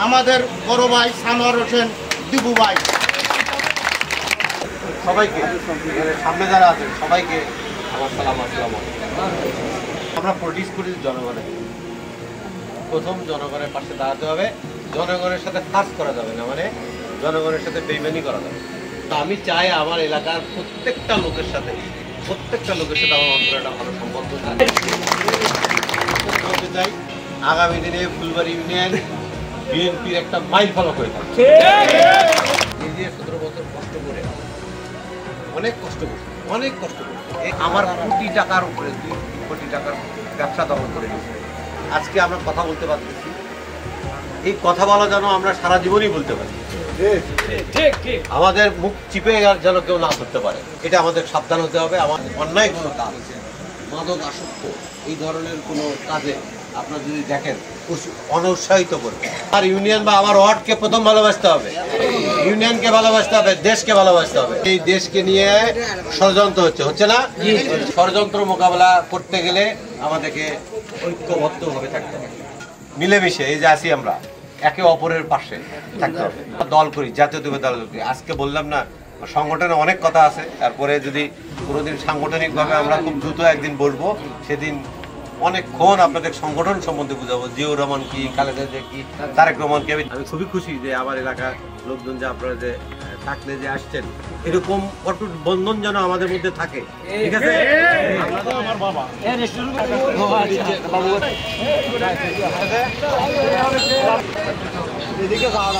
আমাদের বড় ভাই সানোয়ার হোসেন দিবু ভাই, সবাইকে সামনে যারা আছেন সবাইকে আমার সালাম। আসসালামু আলাইকুম। আমরা প্রোডিউস করি জনগণের, প্রথম জনগণের পাশে দাঁড়াতে হবে। জনগণের সাথে কাজ করা যাবে না, মানে জনগণের সাথে বেইমানি করা যাবে। আমি চাই আমার এলাকার প্রত্যেকটা লোকের সাথে আমার অন্তরে একটা ভালো সম্পর্ক থাকে। চাই আগামী দিনে ফুলবাড়ি ইউনিয়ন বিএনপির একটা মাইল ফলক হয়ে থাকে। এই যে 17 বছর কষ্ট করে, অনেক কষ্ট করছে, আমার কোটি টাকার উপরে 2 কোটি টাকার ব্যবসা দখল করে দিচ্ছে। আজকে আমরা কথা বলতে পারতেছি, এই কথা বলা যেন আমরা সারা জীবনই বলতে পারি। আমাদের মুখ চিপে যেন কেউ না করতে পারে, এটা আমাদের সাবধান হতে হবে। আমাদের অন্যায় কোনো কাজ, মাদক আসক্ত এই ধরনের কোনো কাজে আপনারা যদি দেখেন অনুৎসাহিত করবে। আর ইউনিয়ন বা আমার ওয়ার্ডকে প্রথম ভালোবাসতে হবে, ইউনিয়নকে ভালোবাসতে হবে, দেশকে ভালোবাসতে হবে। এই দেশকে নিয়ে ষড়যন্ত্র হচ্ছে না? ষড়যন্ত্র মোকাবেলা করতে গেলে আমাদেরকে ঐক্যবদ্ধভাবে থাকতে হবে, মিলেমিশে। এই যে আছি আমরা, একে অপরের পাশে থাকতে হবে। দল করি, জাতীয় দল করি। আজকে বললাম না, সংগঠনে অনেক কথা আছে। তারপরে যদি কোনোদিন সাংগঠনিকভাবে আমরা খুব দ্রুত একদিন বসবো, সেদিন অনেকক্ষণ আপনাদের সংগঠন সম্বন্ধে বুঝাবো। জিয়াউর রহমান কি, খালেদা জিয়া কি, তারেক রহমান কি। আমি খুবই খুশি যে আমার এলাকার লোকজন যে আপনারা যে থাকলে যে আসছেন, এরকম অটুট বন্ধন যেন আমাদের মধ্যে থাকে। ঠিক আছে? আমার বাবা এদিকে যাওয়া